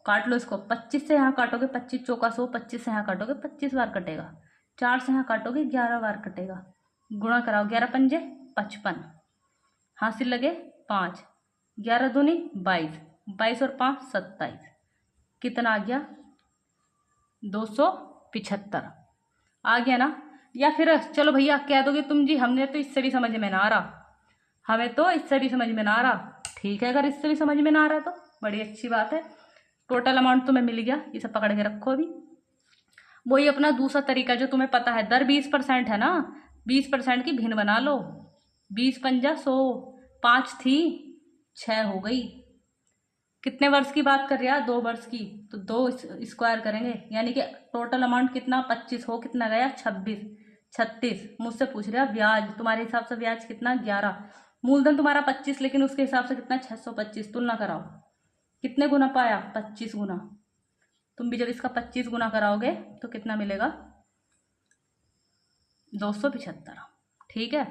[SPEAKER 1] काट लो इसको, 25 से यहाँ काटोगे 25 चौका 100, 25 से यहाँ काटोगे 25 बार कटेगा, 4 से यहाँ काटोगे 11 बार कटेगा, गुणा कराओ 11 पंजे 55, हासिल लगे 5, 11 दूनी 22, 22 और 5 27, कितना आ गया 275 आ गया ना। या फिर चलो भैया कह दोगे तुम जी हमने तो इससे भी समझ में ना आ रहा, हमें तो इससे भी समझ में ना आ रहा, ठीक है। अगर इससे भी समझ में ना आ रहा तो बड़ी अच्छी बात है, टोटल अमाउंट तुम्हें मिल गया, इसे पकड़ के रखो अभी। वही अपना दूसरा तरीका जो तुम्हें पता है, दर 20% है ना, 20% की भिन्न बना लो, 20 पंजा 100, 5 थी 6 हो गई, कितने वर्ष की बात कर रहा है 2 वर्ष की, तो 2 स्क्वायर करेंगे, यानी कि टोटल अमाउंट कितना 25 हो कितना गया 26, 36। मुझसे पूछ रहा ब्याज, तुम्हारे हिसाब से ब्याज कितना 11, मूलधन तुम्हारा 25 लेकिन उसके हिसाब से कितना 625, तुलना कराओ कितने गुना पाया 25 गुना। तुम भी जब इसका 25 गुना कराओगे तो कितना मिलेगा 275, ठीक है।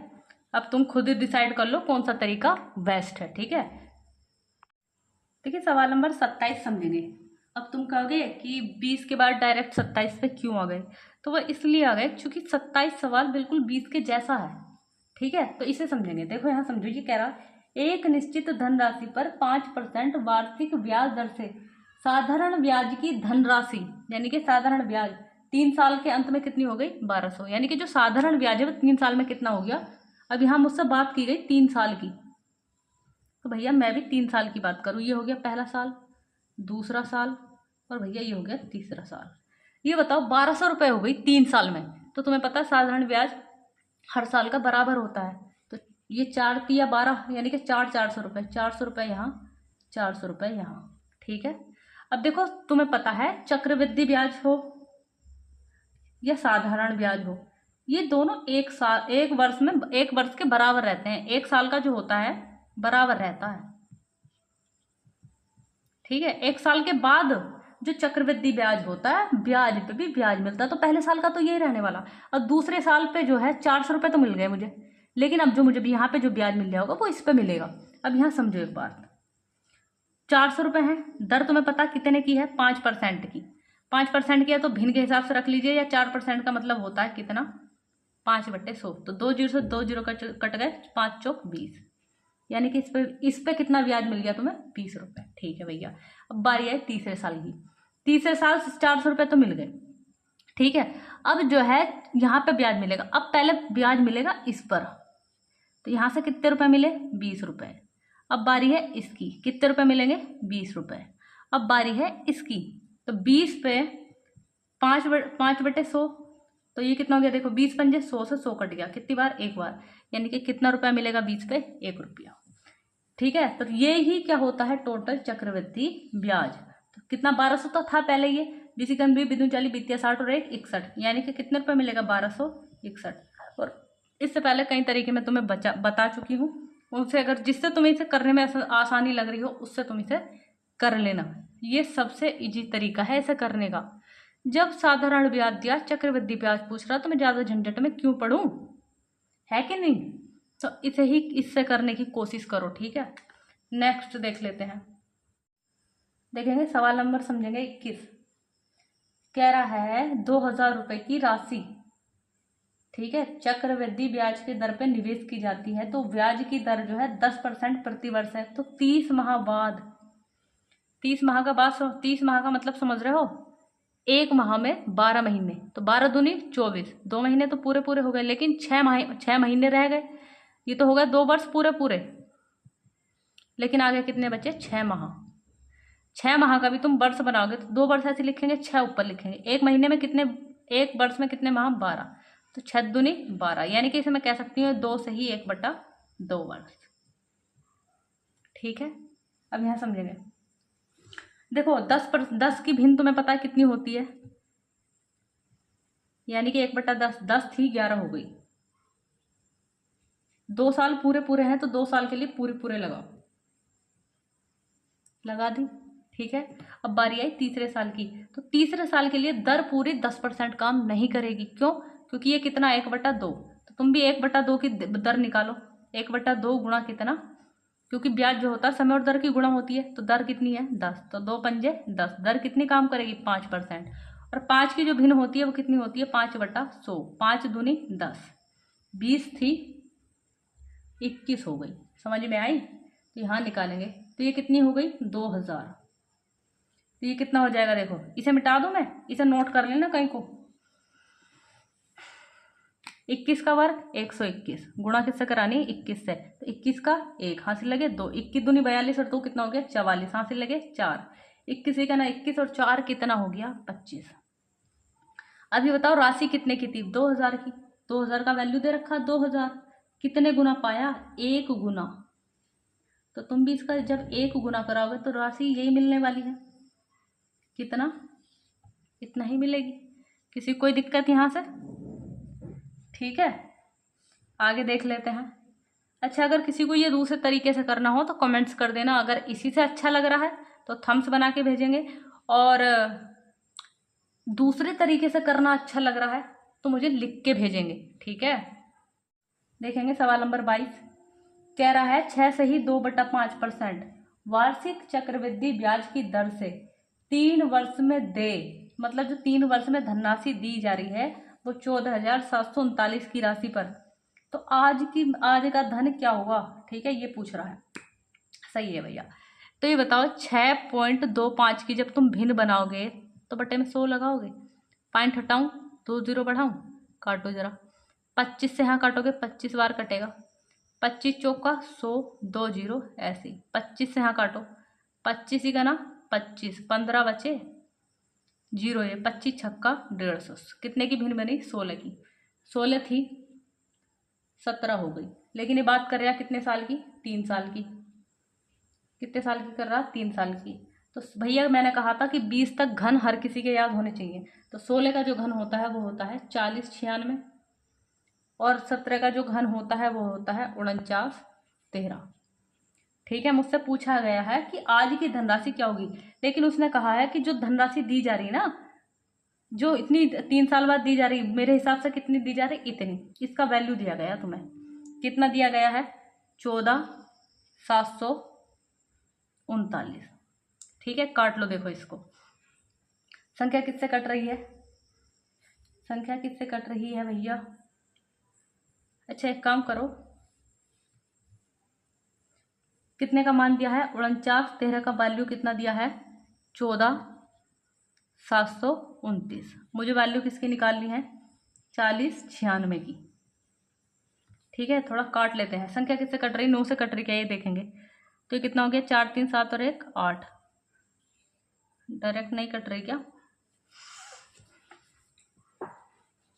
[SPEAKER 1] अब तुम खुद ही डिसाइड कर लो कौन सा तरीका बेस्ट है, ठीक है। देखिए सवाल नंबर 27 समझेंगे। अब तुम कहोगे कि 20 के बाद डायरेक्ट 27 पे क्यों आ गए, तो वह इसलिए आ गए क्योंकि 27 सवाल बिल्कुल 20 के जैसा है, ठीक है। तो इसे समझेंगे, देखो यहाँ समझो, ये कह रहा एक निश्चित धनराशि पर 5% वार्षिक ब्याज दर से साधारण ब्याज की धनराशि, यानी कि साधारण ब्याज 3 साल के अंत में कितनी हो गई 1200, यानी कि जो साधारण ब्याज है वो 3 साल में कितना हो गया। अब यहाँ मुझसे बात की गई 3 साल की, तो भैया मैं भी 3 साल की बात करूँ, ये हो गया पहला साल, दूसरा साल, और भैया ये हो गया तीसरा साल। ये बताओ 1200 रुपये हो गई 3 साल में, तो तुम्हें पता है साधारण ब्याज हर साल का बराबर होता है, तो ये 4 तिया 12, यानी कि 400 रुपये, 400 रुपये यहाँ 400 रुपये यहाँ, ठीक है। अब देखो तुम्हें पता है चक्रवृद्धि ब्याज हो या साधारण ब्याज हो, ये दोनों एक साल एक वर्ष के बराबर रहते हैं, 1 साल का जो होता है बराबर रहता है, ठीक है। 1 साल के बाद जो चक्रवृद्धि ब्याज होता है, ब्याज पे भी ब्याज मिलता है, तो पहले साल का तो यही रहने वाला, और दूसरे साल पे जो है 400 रुपये तो मिल गए मुझे, लेकिन अब जो मुझे भी यहाँ पे जो ब्याज मिल जाएगा वो इस पे मिलेगा। अब यहाँ समझो एक बात, 400 रुपये है, दर तुम्हें पता कितने की है 5% की, 5% की है तो भिन्न के हिसाब से रख लीजिए, या 4% का मतलब होता है कितना 5/100, तो 2 जीरो से 2 जीरो कट गए, 5 चौक 20, यानी कि इस पे कितना ब्याज मिल गया तुम्हें 20 रुपये, ठीक है भैया। अब बारी आई तीसरे साल की, तीसरे साल से 400 रुपये तो मिल गए, ठीक है। अब जो है यहाँ पे ब्याज मिलेगा, अब पहले ब्याज मिलेगा इस पर, तो यहाँ से कितने रुपए मिले 20 रुपये। अब बारी है इसकी, कितने रुपए मिलेंगे 20 रुपये। अब बारी है इसकी, तो 20 पे 5/100, तो ये कितना हो गया देखो 20 पंजे 100 से 100 कट गया, कितनी बार 1 बार, यानी कि कितना रुपया मिलेगा 20 पे 1 रुपया, ठीक है। तो ये ही क्या होता है टोटल चक्रवृद्धि ब्याज। तो कितना 1200 तो था पहले, ये बीसी कम भी बिदुन 40 बीतिया 60 और 1 61, यानी कि कितने रुपये मिलेगा 1261। और इससे पहले कई तरीके में तुम्हें बता चुकी हूँ, उनसे अगर जिससे तुम्हें इसे करने में आसानी लग रही हो उससे तुम इसे कर लेना, ये सबसे इजी तरीका है इसे करने का। जब साधारण ब्याज या चक्रवृद्धि ब्याज पूछ रहा तो मैं ज़्यादा झंझट में क्यों पढ़ूं, है कि नहीं। तो इसे ही इससे करने की कोशिश करो, ठीक है। नेक्स्ट देख लेते हैं, देखेंगे सवाल नंबर समझेंगे 21। कह रहा है 2000 रुपये की राशि, ठीक है, चक्रवृद्धि ब्याज की दर पे निवेश की जाती है, तो ब्याज की दर जो है 10% प्रति वर्ष है, तो 30 माह बाद, 30 माह का बाद 30 माह का मतलब समझ रहे हो, 1 माह में 12 महीने, तो 12 दूनी 24, 2 महीने तो पूरे पूरे हो गए, लेकिन 6 महीने रह गए, ये तो हो गए 2 वर्ष पूरे पूरे। लेकिन आगे कितने बचे? 6 माह। 6 माह का भी तुम वर्ष बनाओगे तो 2 वर्ष ऐसे लिखेंगे, 6 ऊपर लिखेंगे। एक महीने में कितने, एक वर्ष में कितने माह? 12। तो 6 दूनी 12, यानी कि इसे मैं कह सकती हूँ 2 से ही 1/2 वर्ष। ठीक है, अब यहाँ समझेंगे। देखो 10 की भिन्न तुम्हें पता है कितनी होती है, यानी कि 1/10, 10 थी 11 हो गई। 2 साल पूरे पूरे हैं तो 2 साल के लिए पूरे पूरे लगाओ, लगा दी। ठीक है, अब बारी आई तीसरे साल की। तो तीसरे साल के लिए दर पूरी 10% काम नहीं करेगी। क्यों? क्योंकि ये कितना? 1/2। तो तुम भी 1/2 की दर निकालो। 1/2 गुणा कितना? क्योंकि ब्याज जो होता है समय और दर की गुणा होती है, तो दर कितनी है? 10। तो 2 पंजे 10, दर कितनी काम करेगी? 5%। और 5 की जो भिन्न होती है वो कितनी होती है? 5/100। 5 दूनी 10, 20 थी 21 हो गई। समझ में आई? तो यहाँ निकालेंगे तो ये कितनी हो गई? 2000। तो ये कितना हो जाएगा? देखो इसे मिटा दूं मैं, इसे नोट कर लेना कहीं को। 21 का वर्ग 121, गुणा किससे करानी? 21 से। तो 21 का 1 हासिल लगे 2, 21 दूनी 42 और 2 कितना हो गया? 44, हासिल लगे 4। 21 का ना 21 और 4 कितना हो गया? 25। अभी बताओ राशि कितने की थी? 2000 की। 2000 का वैल्यू दे रखा 2000, कितने गुना पाया? 1 गुना। तो तुम भी इसका जब 1 गुना कराओगे तो राशि यही मिलने वाली है। कितना? इतना ही मिलेगी। किसी कोई दिक्कत यहाँ से? ठीक है, आगे देख लेते हैं। अच्छा, अगर किसी को ये दूसरे तरीके से करना हो तो कमेंट्स कर देना। अगर इसी से अच्छा लग रहा है तो थम्स बना के भेजेंगे, और दूसरे तरीके से करना अच्छा लग रहा है तो मुझे लिख के भेजेंगे। ठीक है, देखेंगे सवाल नंबर 22। कह रहा है 6 से ही 2/5% वार्षिक चक्रवृद्धि ब्याज की दर से 3 वर्ष में दे, मतलब जो 3 वर्ष में धनराशि दी जा रही है वो 14,739 की राशि पर, तो आज का धन क्या होगा? ठीक है, ये पूछ रहा है। सही है भैया। तो ये बताओ 6.25 की जब तुम भिन्न बनाओगे तो बटे में 100 लगाओगे। पॉइंट हटाऊं, 2 0 बढ़ाऊं, काटो जरा। 25 से यहाँ काटोगे 25 बार कटेगा। 25 चौका 100, 2 0 ऐसे। 25 से यहाँ काटो, 25 ही का ना 25, 15 बचे 0। ये 25 छक्का 150। कितने की भिन्न बनी? 16 की। 16 थी 17 हो गई। लेकिन ये बात कर रहा कितने साल की? 3 साल की। कितने साल की कर रहा? 3 साल की। तो भैया मैंने कहा था कि 20 तक घन हर किसी के याद होने चाहिए। तो 16 का जो घन होता है वो होता है 40 96, और 17 का जो घन होता है वो होता है 49 13। ठीक है, मुझसे पूछा गया है कि आज की धनराशि क्या होगी, लेकिन उसने कहा है कि जो धनराशि दी जा रही ना, जो इतनी 3 साल बाद दी जा रही, मेरे हिसाब से कितनी दी जा रही? इतनी। इसका वैल्यू दिया गया तुम्हें, कितना दिया गया है? 14,739। ठीक है, काट लो। देखो इसको, संख्या किससे कट रही है? संख्या किससे कट रही है भैया? अच्छा एक काम करो, कितने का मान दिया है? 49 13 का वैल्यू कितना दिया है? 14,729। मुझे वैल्यू किसकी निकालनी है? 40 96 की। ठीक है, थोड़ा काट लेते हैं। संख्या किससे कट रही? 9 से कट रही क्या, ये देखेंगे। तो ये कितना हो गया? 4 3 7 और 1 8। डायरेक्ट नहीं कट रही क्या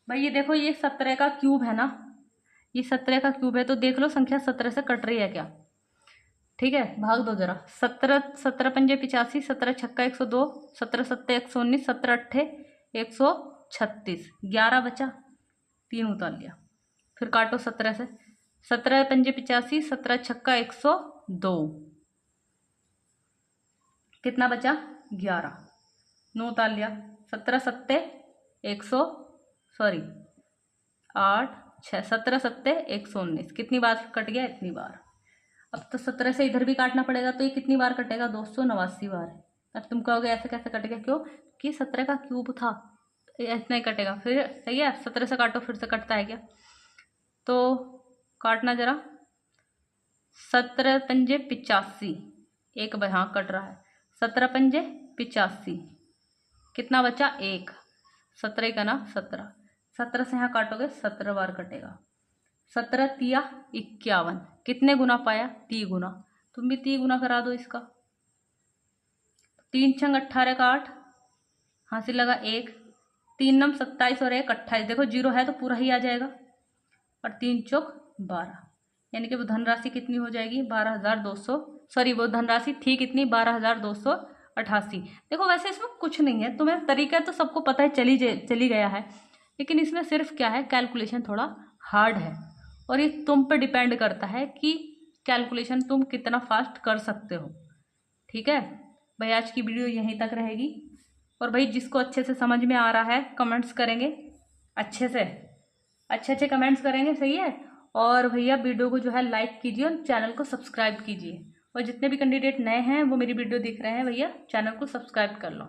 [SPEAKER 1] भाई? ये देखो, ये 17 का क्यूब है ना, ये 17 का क्यूब है, तो देख लो संख्या 17 से कट रही है क्या। ठीक है, भाग दो जरा। 17 17 पंजे 85, 17 छक्का 102, 17 सत्ते 119, 17 अट्ठे 136, 11 बचा, 3 उतार लिया। फिर काटो 17 से। 17 पंजे 85, 17 छक्का 102, कितना बचा? 11, 9 उतार लिया। 17 सत्ते 100, सॉरी 8 6, 17 सत्ते 119, कितनी बार कट गया? इतनी बार। अब तो 17 से इधर भी काटना पड़ेगा, तो ये कितनी बार कटेगा? 289 बार। अब तुम कहोगे ऐसे कैसे कट गया? क्यों कि 17 का क्यूब था, इतना ही कटेगा। फिर सही है, 17 से काटो, फिर से कटता है क्या? तो काटना जरा। 17 पंजे 85, एक हाँ कट रहा है। 17 पंजे 85, कितना बचा? 1। 17 का ना 17, 17 से यहाँ काटोगे 17 बार कटेगा। 17 तिया 51, कितने गुना पाया? 3 गुना। तुम भी 3 गुना करा दो इसका। 3 छंग 18 का 8, हासिल लगा 1, 3 नम 27 और 1 28। देखो जीरो है तो पूरा ही आ जाएगा, और 3 चौक 12, यानी कि वो धनराशि कितनी हो जाएगी 12,200, सॉरी वो धनराशि थी कितनी 12,288। देखो वैसे इसमें कुछ नहीं है, तुम्हें तरीका तो सबको पता है, चली गया है, लेकिन इसमें सिर्फ क्या है कैलकुलेशन थोड़ा हार्ड है, और ये तुम पे डिपेंड करता है कि कैलकुलेशन तुम कितना फास्ट कर सकते हो। ठीक है भाई, आज की वीडियो यहीं तक रहेगी, और भाई जिसको अच्छे से समझ में आ रहा है कमेंट्स करेंगे, अच्छे कमेंट्स करेंगे, सही है। और भैया वीडियो को जो है लाइक कीजिए और चैनल को सब्सक्राइब कीजिए, और जितने भी कैंडिडेट नए हैं वो मेरी वीडियो देख रहे हैं भैया चैनल को सब्सक्राइब कर लो।